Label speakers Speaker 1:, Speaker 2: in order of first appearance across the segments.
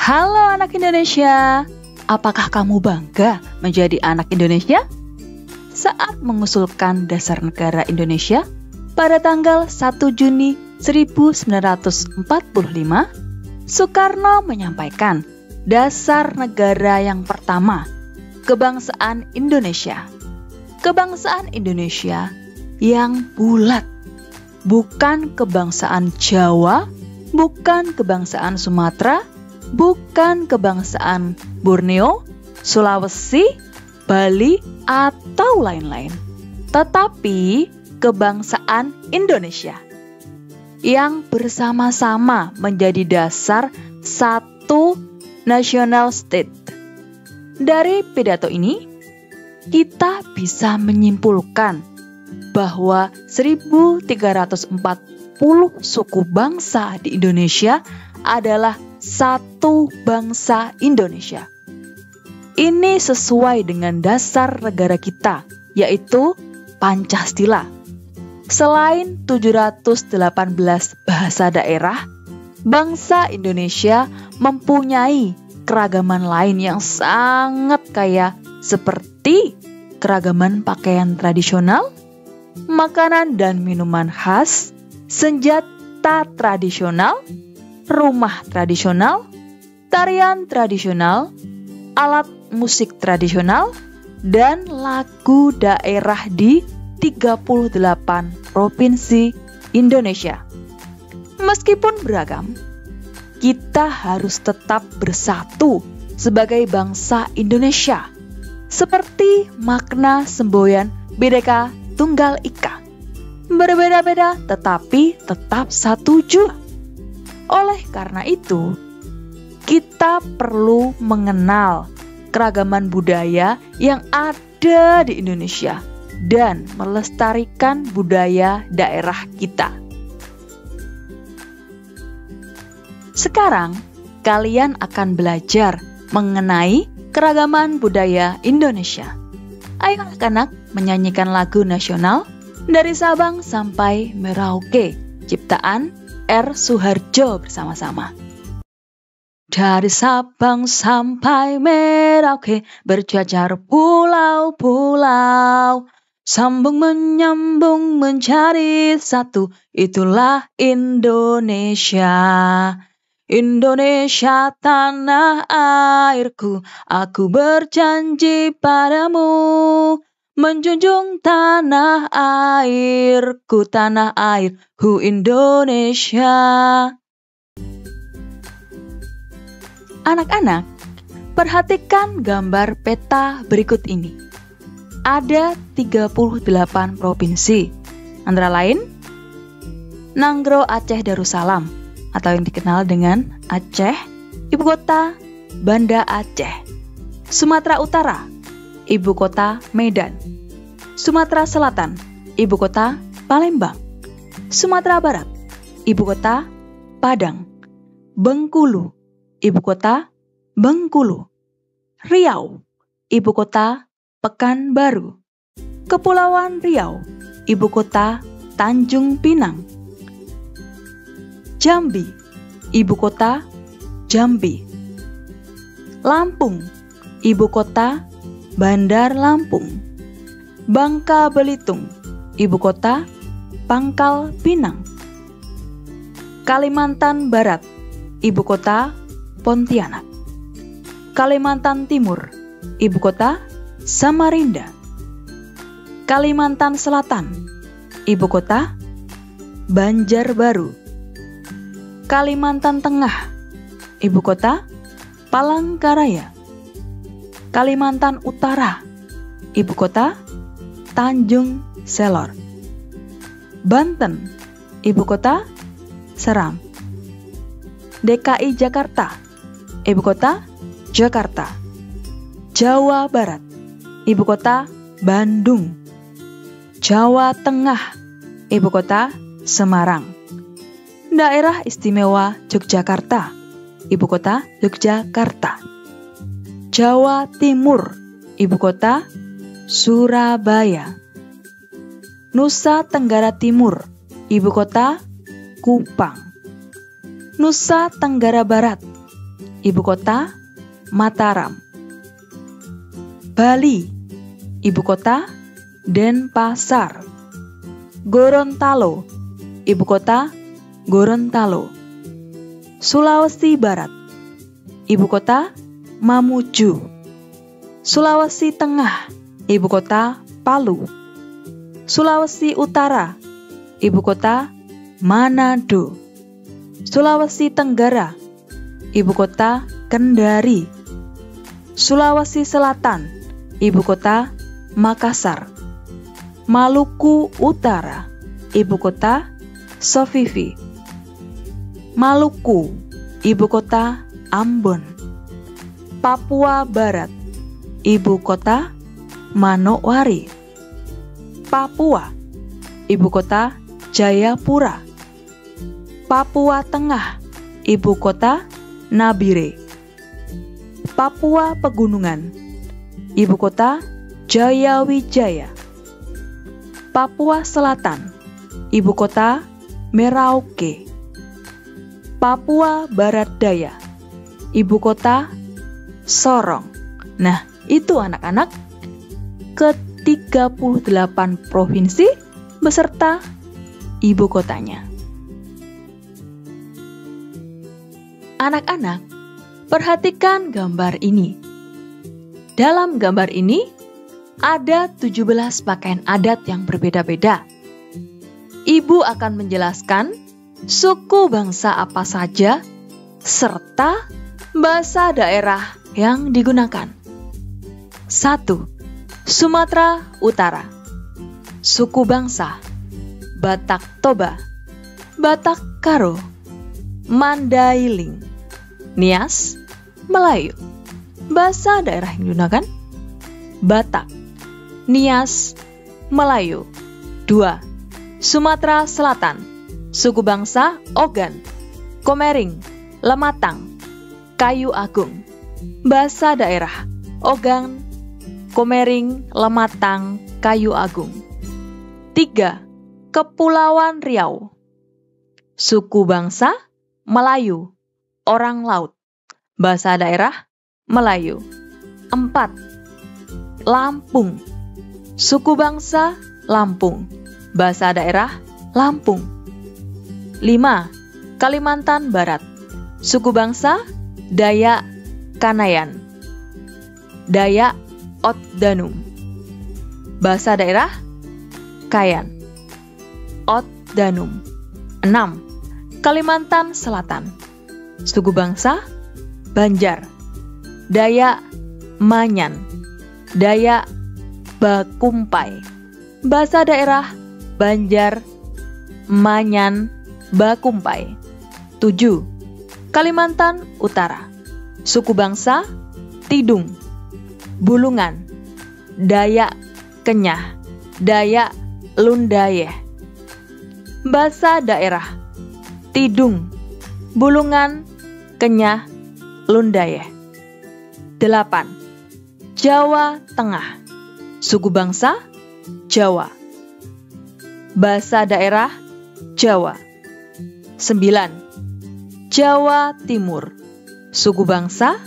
Speaker 1: Halo anak Indonesia, apakah kamu bangga menjadi anak Indonesia? Saat mengusulkan Dasar Negara Indonesia pada tanggal 1 Juni 1945, Soekarno menyampaikan dasar negara yang pertama, kebangsaan Indonesia. Kebangsaan Indonesia yang bulat, bukan kebangsaan Jawa, bukan kebangsaan Sumatera, bukan kebangsaan Borneo, Sulawesi, Bali, atau lain-lain, tetapi kebangsaan Indonesia yang bersama-sama menjadi dasar satu national state. Dari pidato ini, kita bisa menyimpulkan bahwa 1340 suku bangsa di Indonesia adalah satu bangsa Indonesia. Ini sesuai dengan dasar negara kita, yaitu Pancasila. Selain 718 bahasa daerah, bangsa Indonesia mempunyai keragaman lain yang sangat kaya, seperti keragaman pakaian tradisional, makanan dan minuman khas, senjata tradisional, rumah tradisional, tarian tradisional, alat musik tradisional, dan lagu daerah di 38 provinsi Indonesia. Meskipun beragam, kita harus tetap bersatu sebagai bangsa Indonesia, seperti makna semboyan Bhinneka Tunggal Ika. Berbeda-beda tetapi tetap satu jua. Oleh karena itu, kita perlu mengenal keragaman budaya yang ada di Indonesia dan melestarikan budaya daerah kita. Sekarang, kalian akan belajar mengenai keragaman budaya Indonesia. Ayo anak-anak menyanyikan lagu nasional dari Sabang sampai Merauke, ciptaan R. Suharjo bersama-sama. Dari Sabang sampai Merauke berjajar pulau-pulau, sambung menyambung menjadi satu, itulah Indonesia. Indonesia tanah airku, aku berjanji padamu, menjunjung tanah airku Indonesia. Anak-anak, perhatikan gambar peta berikut ini. Ada 38 provinsi, antara lain Nanggro Aceh Darussalam, atau yang dikenal dengan Aceh, ibu kota Banda Aceh. Sumatera Utara, ibu kota Medan. Sumatera Selatan, ibu kota Palembang. Sumatera Barat, ibu kota Padang. Bengkulu, ibu kota Bengkulu. Riau, ibu kota Pekanbaru. Kepulauan Riau, ibu kota Tanjung Pinang. Jambi, ibu kota Jambi. Lampung, ibu kota Bandar Lampung. Bangka Belitung, ibu kota Pangkal Pinang. Kalimantan Barat, ibu kota Pontianak. Kalimantan Timur, ibu kota Samarinda. Kalimantan Selatan, ibu kota Banjarbaru. Kalimantan Tengah, ibu kota Palangkaraya. Kalimantan Utara, ibu kota Tanjung Selor. Banten, ibu kota Seram. DKI Jakarta, ibu kota Jakarta. Jawa Barat, ibu kota Bandung. Jawa Tengah, ibu kota Semarang. Daerah Istimewa Yogyakarta, ibu kota Yogyakarta. Jawa Timur, ibu kota Surabaya. Nusa Tenggara Timur, ibu kota Kupang. Nusa Tenggara Barat, ibu kota Mataram. Bali, ibu kota Denpasar. Gorontalo, ibu kota Gorontalo. Sulawesi Barat, ibu kota Mamuju. Sulawesi Tengah, ibu kota Palu. Sulawesi Utara, ibu kota Manado. Sulawesi Tenggara, ibu kota Kendari. Sulawesi Selatan, ibu kota Makassar. Maluku Utara, ibu kota Sofifi. Maluku, ibu kota Ambon. Papua Barat, ibu kota Manokwari. Papua, ibu kota Jayapura. Papua Tengah, ibu kota Nabire. Papua Pegunungan, ibu kota Jayawijaya. Papua Selatan, ibu kota Merauke. Papua Barat Daya, ibu kota Sorong. Nah, itu anak-anak ke-38 provinsi beserta ibu kotanya. Anak-anak, perhatikan gambar ini. Dalam gambar ini, ada 17 pakaian adat yang berbeda-beda. Ibu akan menjelaskan suku bangsa apa saja, serta bahasa daerah yang digunakan. 1. Sumatera Utara. Suku bangsa Batak Toba, Batak Karo, Mandailing, Nias, Melayu. Bahasa daerah yang digunakan Batak, Nias, Melayu. 2. Sumatera Selatan. Suku bangsa Ogan, Komering, Lematang, Kayu Agung. Bahasa daerah Ogan, Komering, Lematang, Kayu Agung. 3. Kepulauan Riau. Suku bangsa Melayu, orang laut. Bahasa daerah Melayu. 4. Lampung. Suku bangsa Lampung. Bahasa daerah Lampung. 5. Kalimantan Barat. Suku bangsa Dayak Kanayan, Dayak Otdanum. Bahasa daerah Kayan, Otdanum. 6. Kalimantan Selatan. Suku bangsa Banjar, Dayak Manyan, Dayak Bakumpai. Bahasa daerah Banjar, Manyan, Bakumpai. 7. Kalimantan Utara. Suku bangsa Tidung, Bulungan, Dayak Kenyah, Dayak Lundayeh. Bahasa daerah Tidung, Bulungan, Kenyah, Lundayeh. 8. Jawa Tengah. Suku bangsa Jawa. Bahasa daerah Jawa. 9. Jawa Timur. Suku bangsa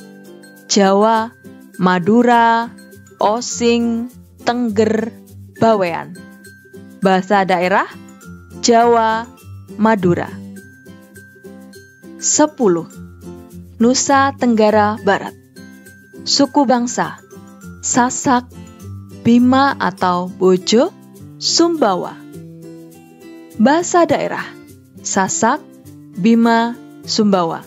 Speaker 1: Jawa, Madura, Osing, Tengger, Bawean. Bahasa daerah Jawa, Madura. 10. Nusa Tenggara Barat. Suku bangsa Sasak, Bima atau Bojo, Sumbawa. Bahasa daerah Sasak, Bima, Sumbawa.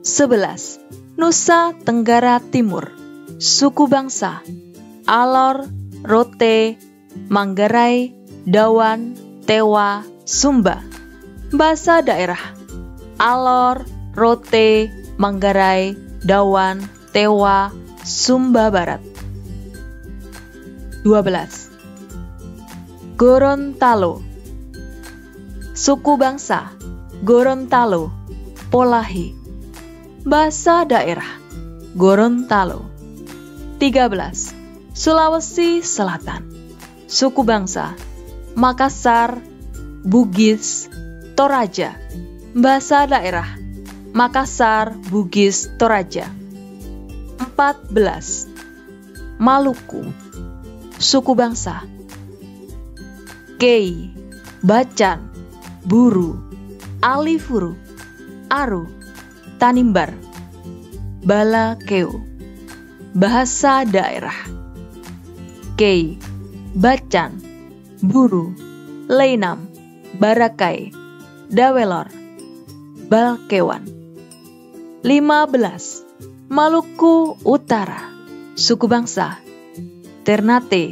Speaker 1: 11. Nusa Tenggara Timur. Suku bangsa Alor, Rote, Manggarai, Dawan, Tewa, Sumba. Bahasa daerah Alor, Rote, Manggarai, Dawan, Tewa, Sumba Barat. 12. Gorontalo. Suku bangsa Gorontalo, Polahi. Bahasa daerah Gorontalo. 13. Sulawesi Selatan. Suku bangsa Makassar, Bugis, Toraja. Bahasa daerah Makassar, Bugis, Toraja. 14. Maluku, suku bangsa. Kei, Bacan, Buru, Alifuru, Aru, Tanimbar, Balakeu. Bahasa daerah. Kei, Bacan, Buru, Leinam, Barakai, Dawelor, Balkewan. 15. Maluku Utara, suku bangsa. Ternate,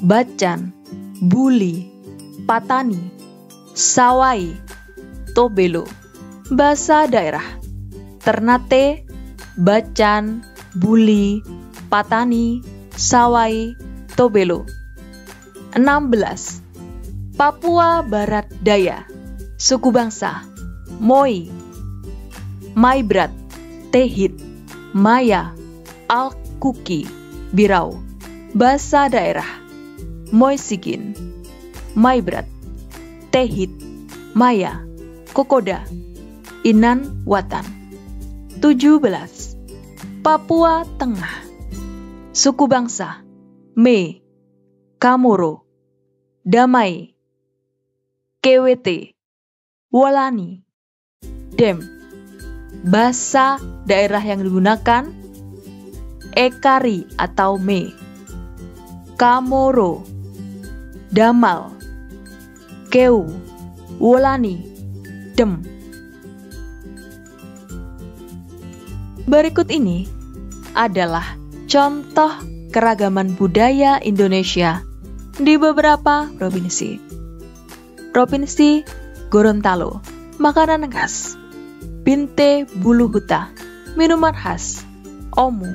Speaker 1: Bacan, Buli, Patani, Sawai, Tobelo. Bahasa daerah. Ternate, Bacan, Buli, Patani, Sawai, Tobelo. 16. Papua Barat Daya, suku bangsa. Moi, Maibrat, Tehit, Maya, Alkuki, Birau. Bahasa daerah. Moisigin, Maibrat, Tehit, Maya, Kokoda, Inan Watan. 17. Papua Tengah, suku bangsa. Me, Kamoro, Damai, Kewete, Wolani, Dem. Bahasa daerah yang digunakan Ekari atau Me, Kamoro, Damal, Keu, Wolani, Dem. Berikut ini adalah contoh keragaman budaya Indonesia di beberapa provinsi. Provinsi Gorontalo, makanan khas. Binte bulu huta, minuman khas. Omu,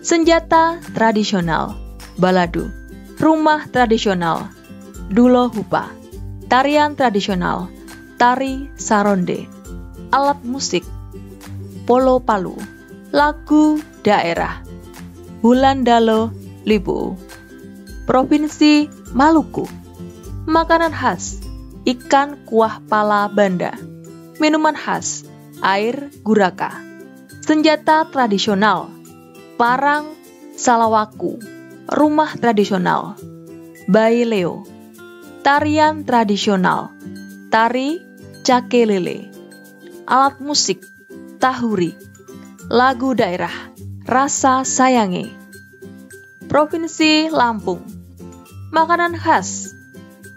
Speaker 1: senjata tradisional. Balado, rumah tradisional. Dulo hupa, tarian tradisional. Tari saronde, alat musik. Polo palu, lagu daerah. Hulandalo Libu. Provinsi Maluku, makanan khas. Ikan kuah pala banda. Minuman khas, air guraka. Senjata tradisional, parang salawaku. Rumah tradisional, baileo. Tarian tradisional, tari cakelele. Alat musik, tahuri. Lagu daerah, rasa sayange. Provinsi Lampung, makanan khas,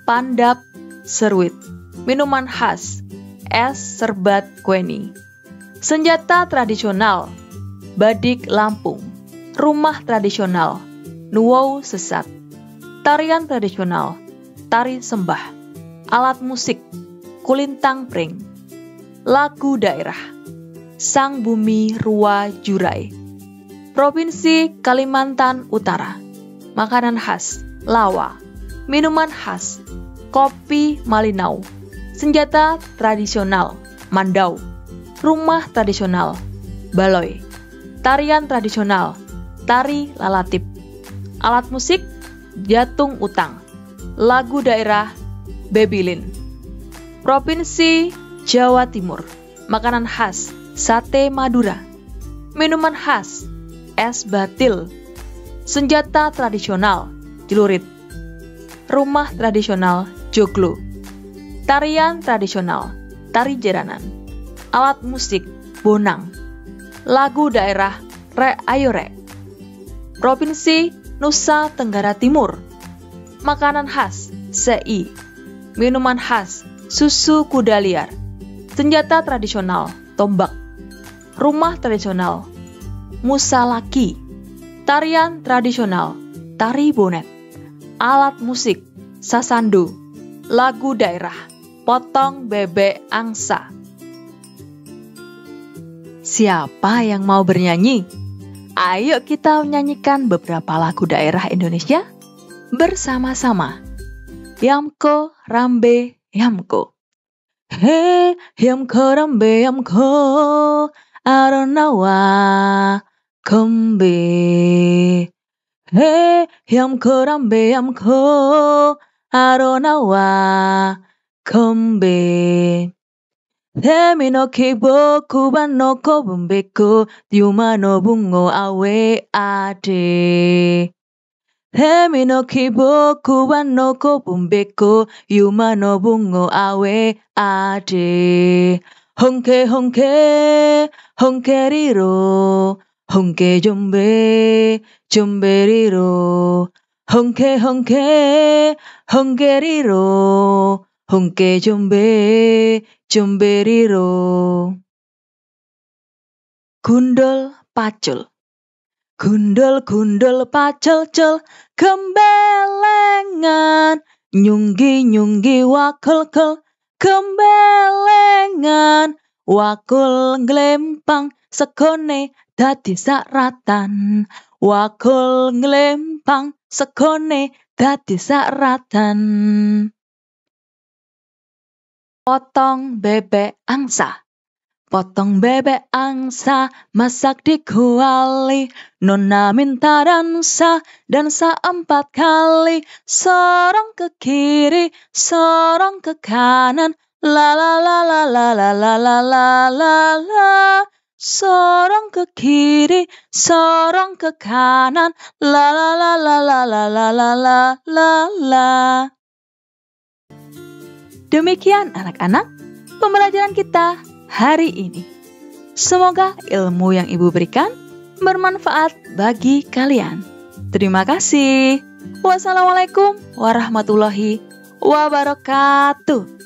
Speaker 1: pandap seruit. Minuman khas, es serbat kueni. Senjata tradisional, badik Lampung. Rumah tradisional, nuwou sesat. Tarian tradisional, tari sembah. Alat musik, kulintang pring. Lagu daerah, sang bumi rua jurai. Provinsi Kalimantan Utara, makanan khas, lawa. Minuman khas, kopi malinau. Senjata tradisional, mandau. Rumah tradisional, baloi. Tarian tradisional, tari lalatip. Alat musik, jatung utang. Lagu daerah, bebilin. Provinsi Jawa Timur, makanan khas, sate Madura. Minuman khas, es batil. Senjata tradisional, celurit. Rumah tradisional, joglo. Tarian tradisional, tari jaranan. Alat musik, bonang. Lagu daerah, re ayo re. Provinsi Nusa Tenggara Timur, makanan khas, sei. Minuman khas, susu kuda liar. Senjata tradisional, tombak. Rumah tradisional, musalaki. Tarian tradisional, tari bonet. Alat musik, sasando. Lagu daerah, potong bebek angsa. Siapa yang mau bernyanyi? Ayo kita menyanyikan beberapa lagu daerah Indonesia bersama-sama. Yamko rambe yamko. Hey yamko rambe yamko. Aronawa kombe. Hey yamko rambe yamko. Aronawa kombe. Hemi no kiboku ban no kobumbeko Yuma no bungo awe ade. Hemi no kiboku ban no kobumbeko Yuma no bungo awe ade. Honke honke honke riro honke jombe jombe riro. Honke honke honke riro honke jombe jombe riro. Gundul pacul. Gundul gundul pacul cul gembelengan nyunggi nyunggi wakul kul gembelengan wakul nglempang segone dadi saratan. Wakul nglempang segone dadi saratan. Potong bebek angsa. Potong bebek angsa, masak di kuali. Nona minta dansa 4 kali. Sorong ke kiri, sorong ke kanan. La la la la la la la la la la la. Sorong ke kiri, sorong ke kanan. La la la la la la la la la la la. Demikian anak-anak, pembelajaran kita hari ini. Semoga ilmu yang Ibu berikan bermanfaat bagi kalian. Terima kasih. Wassalamualaikum warahmatullahi wabarakatuh.